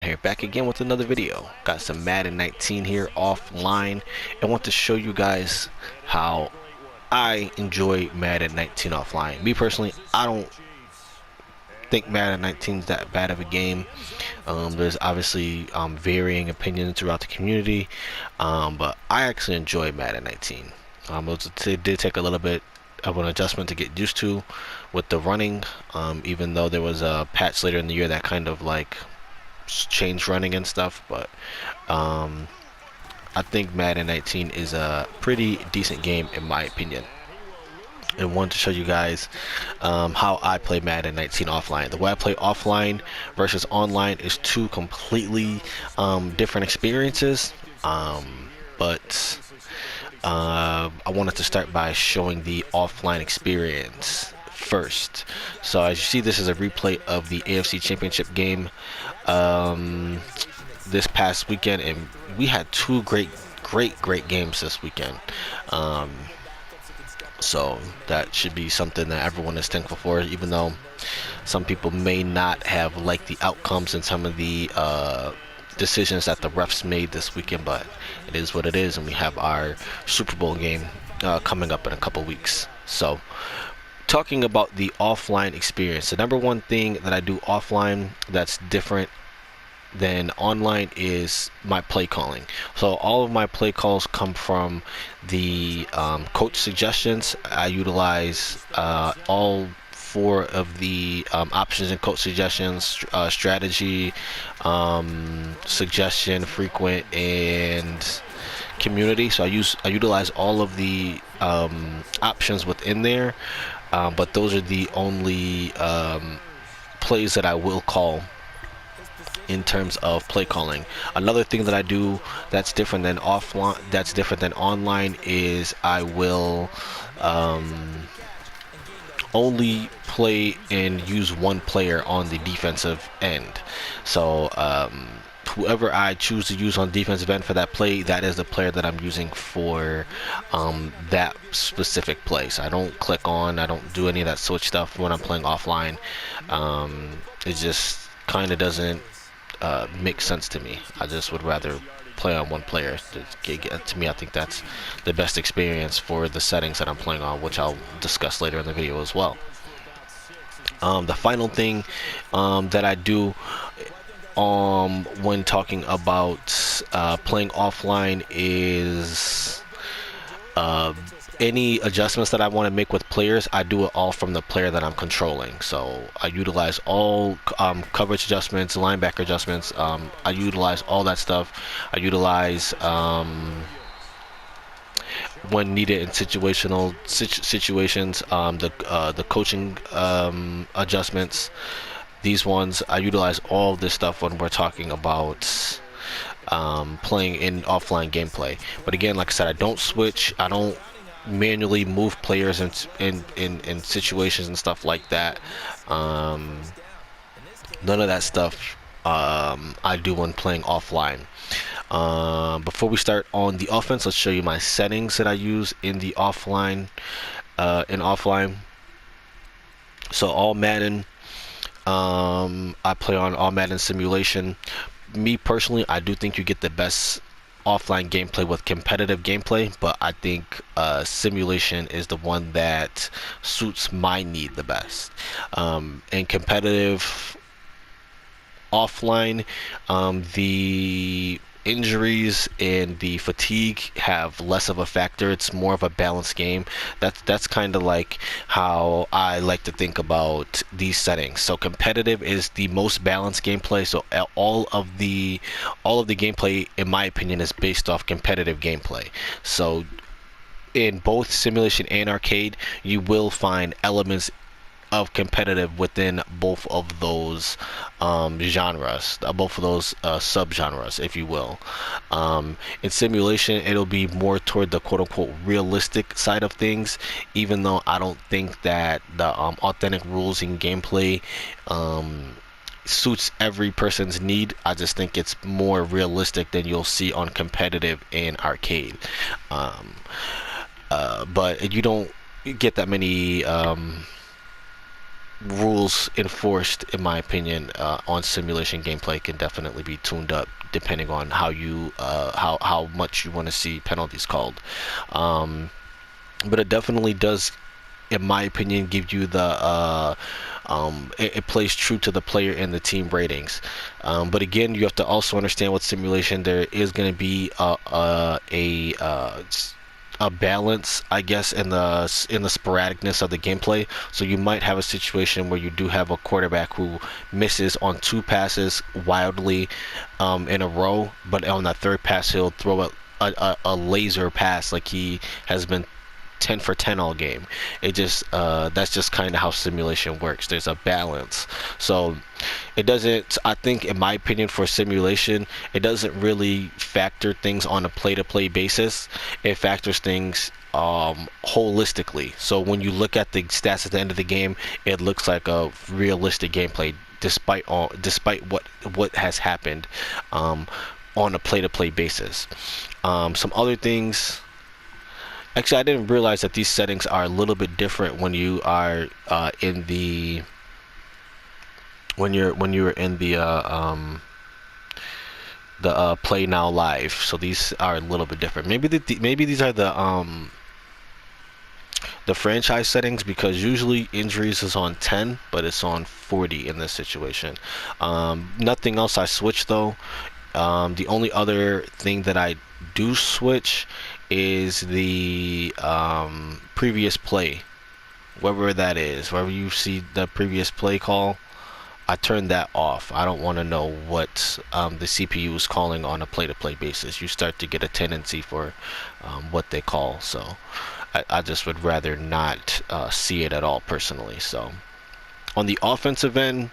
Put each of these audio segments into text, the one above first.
here, back again with another video. Got some Madden 19 here offline. I want to show you guys how I enjoy Madden 19 offline. Me personally, I don't think Madden 19 is that bad of a game. There's obviously varying opinions throughout the community, but I actually enjoy Madden 19. It did take a little bit of an adjustment to get used to with the running, even though there was a patch later in the year that kind of like changed running and stuff. But I think Madden 19 is a pretty decent game in my opinion, and wanted to show you guys how I play Madden 19 offline. The way I play offline versus online is two completely different experiences, but I wanted to start by showing the offline experience first. So as you see, this is a replay of the AFC Championship game this past weekend, and we had two great games this weekend. So that should be something that everyone is thankful for, even though some people may not have liked the outcomes and some of the decisions that the refs made this weekend, but it is what it is, and we have our Super Bowl game coming up in a couple weeks. So talking about the offline experience, the number one thing that I do offline that's different than online is my play calling. So all of my play calls come from the coach suggestions. I utilize all four of the options and coach suggestions: strategy, suggestion, frequent, and community. So I utilize all of the options within there, but those are the only plays that I will call in terms of play calling. Another thing that I do that's different than offline, that's different than online, is I will only play and use one player on the defensive end. So whoever I choose to use on defensive end for that play, that is the player that I'm using for that specific play. So I don't click on, I don't do any of that switch stuff when I'm playing offline. It just kind of doesn't make sense to me. I just would rather play on one player. To me, I think that's the best experience for the settings that I'm playing on, which I'll discuss later in the video as well. The final thing that I do when talking about playing offline is any adjustments that I want to make with players, I do it all from the player that I'm controlling. So I utilize all coverage adjustments, linebacker adjustments. I utilize all that stuff. I utilize when needed in situations, the coaching adjustments. These ones I utilize all this stuff when we're talking about playing in offline gameplay. But again, like I said, I don't switch. I don't manually move players in situations and stuff like that. None of that stuff I do when playing offline. Before we start on the offense, let's show you my settings that I use in the offline. So all Madden, I play on all Madden simulation. Me personally, I do think you get the best offline gameplay with competitive gameplay, but I think simulation is the one that suits my need the best. In competitive offline, the injuries and the fatigue have less of a factor. It's more of a balanced game. That's kind of like how I like to think about these settings. So competitive is the most balanced gameplay. So all of the gameplay, in my opinion, is based off competitive gameplay. So in both simulation and arcade, you will find elements of competitive within both of those genres, both of those subgenres, if you will. In simulation, it'll be more toward the quote-unquote realistic side of things, even though I don't think that the authentic rules in gameplay suits every person's need. I just think it's more realistic than you'll see on competitive and arcade. But you don't get that many rules enforced, in my opinion, on simulation gameplay can definitely be tuned up depending on how you how much you want to see penalties called. Um, but it definitely does, in my opinion, give you the it plays true to the player and the team ratings. But again, you have to also understand with simulation there is going to be a balance, I guess, in the sporadicness of the gameplay. So you might have a situation where you do have a quarterback who misses on 2 passes wildly in a row, but on that third pass he'll throw a laser pass like he has been 10 for 10 all game. It just that's just kind of how simulation works. There's a balance. So it doesn't, I think, in my opinion, for simulation, it doesn't really factor things on a play-to-play basis. It factors things holistically. So when you look at the stats at the end of the game, it looks like a realistic gameplay despite what has happened on a play-to-play basis. Some other things. Actually, I didn't realize that these settings are a little bit different when you are in the when you're in the play now live. So these are a little bit different. Maybe these are the franchise settings, because usually injuries is on 10, but it's on 40 in this situation. Nothing else I switch though. The only other thing that I do switch is the previous play, wherever that is, wherever you see the previous play call. I turn that off. I don't want to know what the CPU is calling on a play-to-play basis. You start to get a tendency for what they call. So I just would rather not see it at all personally. So on the offensive end,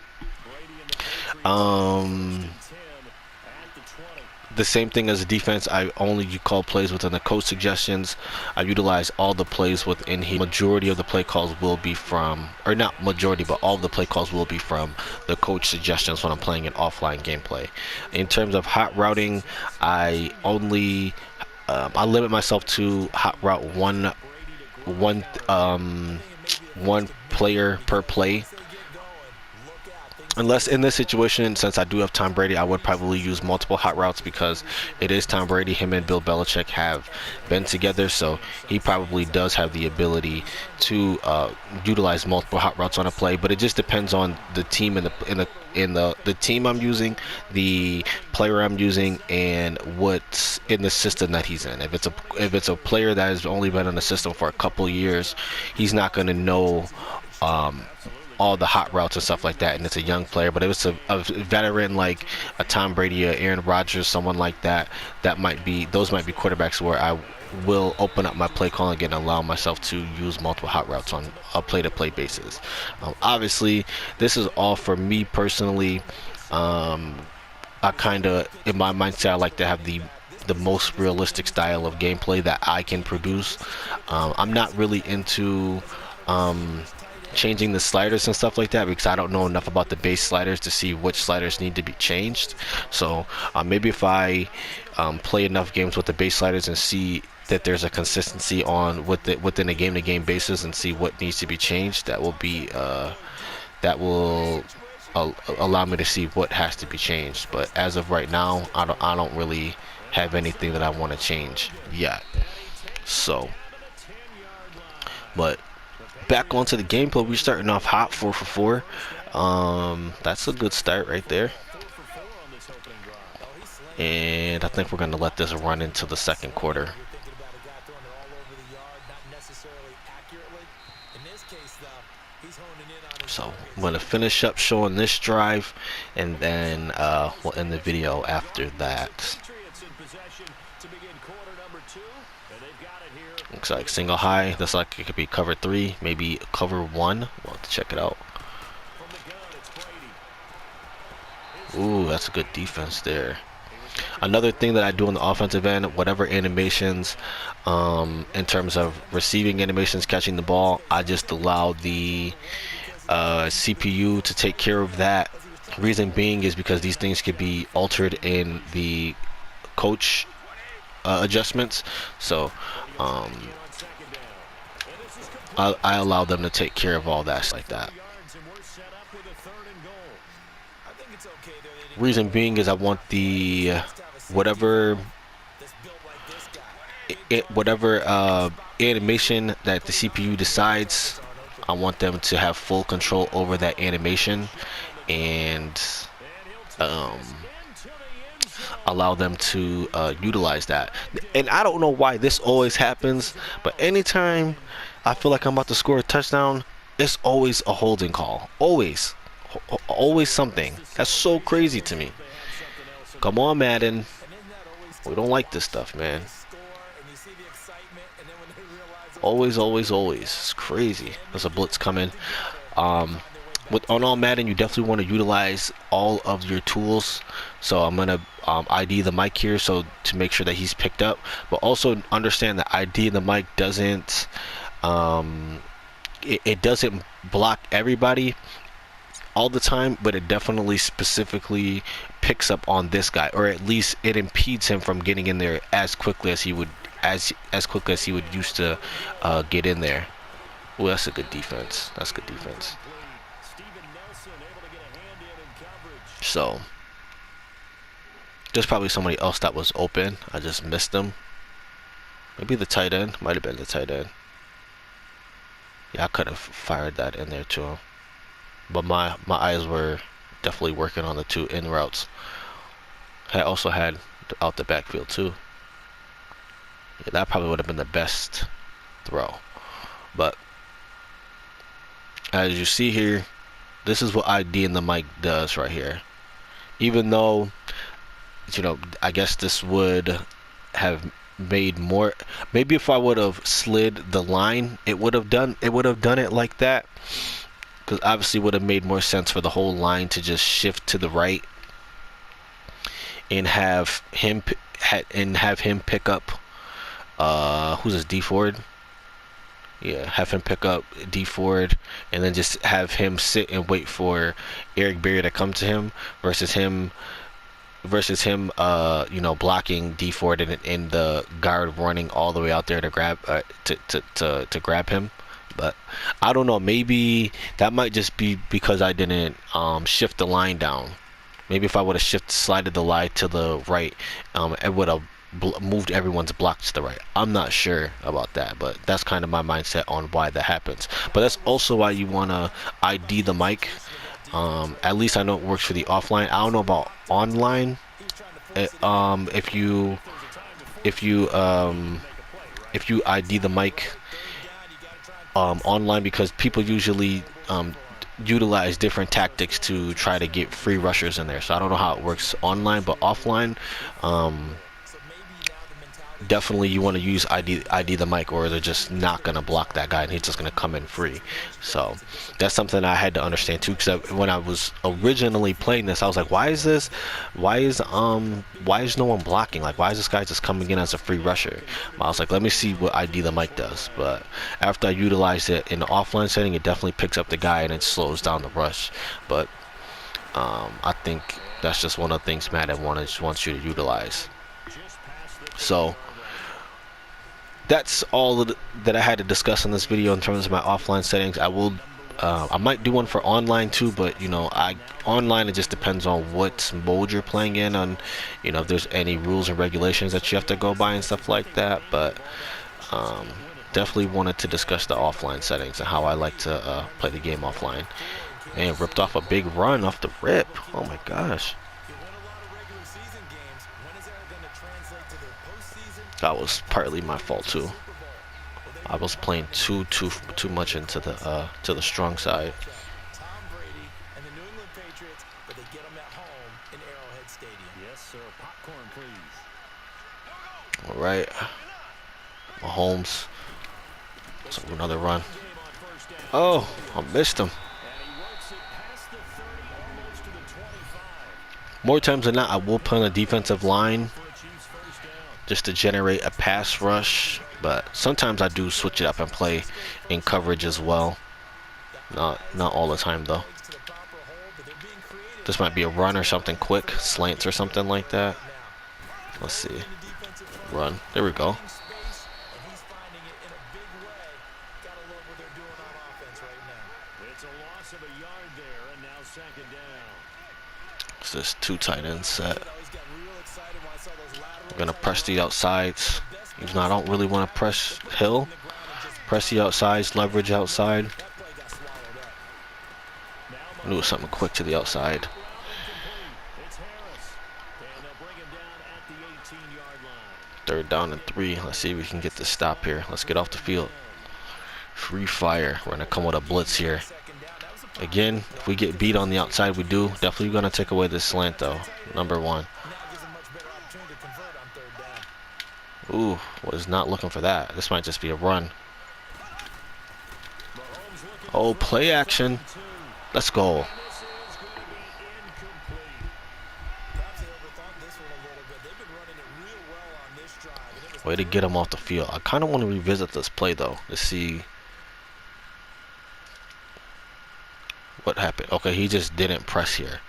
the same thing as a defense. I only call plays within the coach suggestions. I utilize all the plays within here. Majority of the play calls will be from, or not majority, but all of the play calls will be from the coach suggestions when I'm playing an offline gameplay. In terms of hot routing, I only I limit myself to hot route one player per play. Unless in this situation, since I do have Tom Brady, I would probably use multiple hot routes because it is Tom Brady. Him and Bill Belichick have been together, so he probably does have the ability to utilize multiple hot routes on a play. But it just depends on the team and the team I'm using, the player I'm using, and what's in the system that he's in. If it's a player that has only been in the system for a couple years, he's not going to know all the hot routes and stuff like that, and it's a young player. But if it's a veteran like a Tom Brady, a Aaron Rodgers, someone like that, those might be quarterbacks where I will open up my play calling again and allow myself to use multiple hot routes on a play-to-play basis. Obviously, this is all for me personally. I kind of, in my mindset, I like to have the most realistic style of gameplay that I can produce. I'm not really into changing the sliders and stuff like that because I don't know enough about the base sliders to see which sliders need to be changed. So maybe if I play enough games with the base sliders and see that there's a consistency on within a game-to-game basis and see what needs to be changed, that will allow me to see what has to be changed. But as of right now, I don't really have anything that I want to change yet. So, but back onto the gameplay, we're starting off hot, 4 for 4. That's a good start right there. And I think we're going to let this run into the second quarter. So I'm going to finish up showing this drive, and then we'll end the video after that. Looks like single high. Looks like it could be cover 3, maybe cover 1. We'll have to check it out. Ooh, that's a good defense there. Another thing that I do on the offensive end, whatever animations, in terms of receiving animations, catching the ball, I just allow the CPU to take care of that. Reason being is because these things could be altered in the coach adjustments. So I allow them to take care of all that like that. Reason being is I want the whatever whatever animation that the CPU decides. I want them to have full control over that animation and um, allow them to utilize that. And I don't know why this always happens, but anytime I feel like I'm about to score a touchdown, it's always a holding call. Always something. That's so crazy to me. Come on, Madden. We don't like this stuff, man. Always. It's crazy. There's a blitz coming. On all Madden, you definitely want to utilize all of your tools. So I'm gonna ID the mic here, so to make sure that he's picked up. But also understand that ID the mic doesn't it doesn't block everybody all the time, but it definitely specifically picks up on this guy, or at least it impedes him from getting in there as quickly as he would quickly as he would used to get in there. Well, that's a good defense. That's good defense. So there's probably somebody else that was open. I just missed them. Maybe the tight end. Might have been the tight end. Yeah, I could have fired that in there too. But my eyes were definitely working on the two in routes. I also had out the backfield too. Yeah, that probably would have been the best throw. But as you see here, this is what ID in the mic does right here. Even though, you know, I guess this would have made more. Maybe if I would have slid the line, it would have done it like that. Because obviously, it would have made more sense for the whole line to just shift to the right and have him pick up. Who's this? D Ford. Yeah, have him pick up D Ford and then just have him sit and wait for Eric Berry to come to him versus him you know, blocking D Ford and the guard running all the way out there to grab to grab him. But I don't know, maybe that might just be because I didn't shift the line down. Maybe if I would have slided the line to the right, it would have moved everyone's block to the right. I'm not sure about that, but that's kind of my mindset on why that happens. But that's also why you want to ID the mic. At least I know it works for the offline. I don't know about online. If you ID the mic online, because people usually utilize different tactics to try to get free rushers in there. So I don't know how it works online, but offline, definitely you want to use ID the mic, or they're just not going to block that guy and he's just going to come in free. So that's something I had to understand too, because when I was originally playing this, I was like, why is no one blocking? Like, why is this guy just coming in as a free rusher? I was like, let me see what ID the mic does. But after I utilized it in the offline setting, it definitely picks up the guy and it slows down the rush. But I think that's just one of the things Madden wants you to utilize. So that's all that I had to discuss in this video in terms of my offline settings. I might do one for online too, but you know, online, it just depends on what mode you're playing in, on, you know, if there's any rules and regulations that you have to go by and stuff like that. But definitely wanted to discuss the offline settings and how I like to play the game offline. Man, ripped off a big run off the rip. Oh my gosh. That was partly my fault too. I was playing too much into the strong side. All right, Mahomes. So another run. Oh, I missed him. More times than not, I will put on a defensive line just to generate a pass rush, but sometimes I do switch it up and play in coverage as well. Not all the time though. This might be a run or something quick, slants or something like that. Let's see. Run. There we go. It's this 2 tight end set. We're gonna press the outsides. Even though I don't really want to press Hill. Press the outsides, leverage outside. Do something quick to the outside. Third down and 3. Let's see if we can get this stop here. Let's get off the field. Free fire. We're gonna come with a blitz here. Again, if we get beat on the outside, we do. Definitely gonna take away this slant though. Number 1. Ooh, was not looking for that. This might just be a run. Oh, play action. Let's go. Way to get him off the field. I kind of want to revisit this play though to see what happened. Okay, he just didn't press here.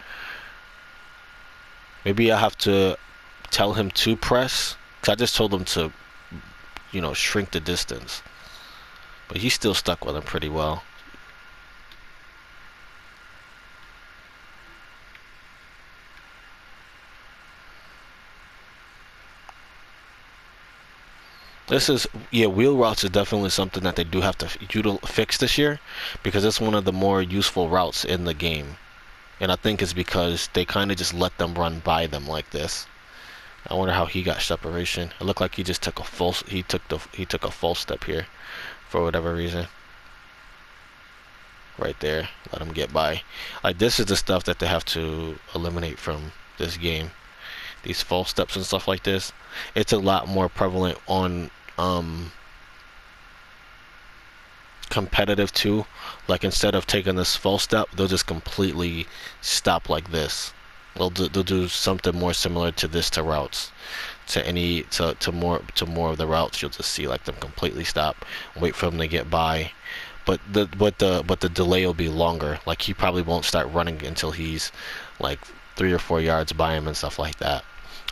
Maybe I have to tell him to press, because I just told him to, you know, shrink the distance. But he's still stuck with him pretty well. This is, yeah, wheel routes is definitely something that they do have to fix this year, because it's one of the more useful routes in the game. And I think it's because they kind of just let them run by them like this. I wonder how he got separation. It looked like he just took a false, he took a false step here for whatever reason. Right there, let him get by. Like, this is the stuff that they have to eliminate from this game. These false steps and stuff like this. It's a lot more prevalent on competitive too. Like, instead of taking this false step, they'll just completely stop like this. They'll do something more similar to this to routes. To more of the routes, you'll just see like them completely stop, wait for them to get by. But the delay will be longer. Like, he probably won't start running until he's like 3 or 4 yards by him and stuff like that.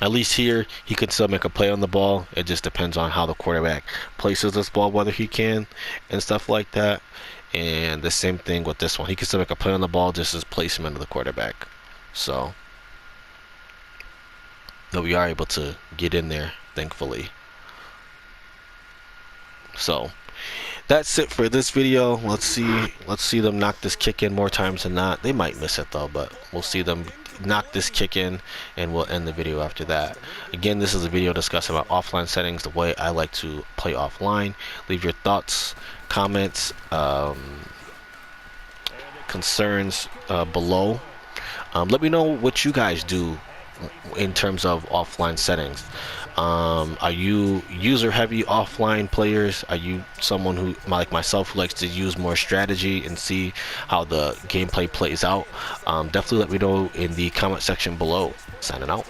At least here, he can still make a play on the ball. It just depends on how the quarterback places this ball, whether he can, and stuff like that. And the same thing with this one. He can still make a play on the ball, just as placement of the quarterback. So, but we are able to get in there, thankfully. So, that's it for this video. Let's see them knock this kick in more times than not. They might miss it though, but we'll see them knock this kick in, and we'll end the video after that. Again, this is a video discussing about offline settings, the way I like to play offline. Leave your thoughts, comments, concerns below. Let me know what you guys do in terms of offline settings. Are you user heavy offline players? Are you someone who, like myself, who likes to use more strategy and see how the gameplay plays out? Definitely let me know in the comment section below. Signing out.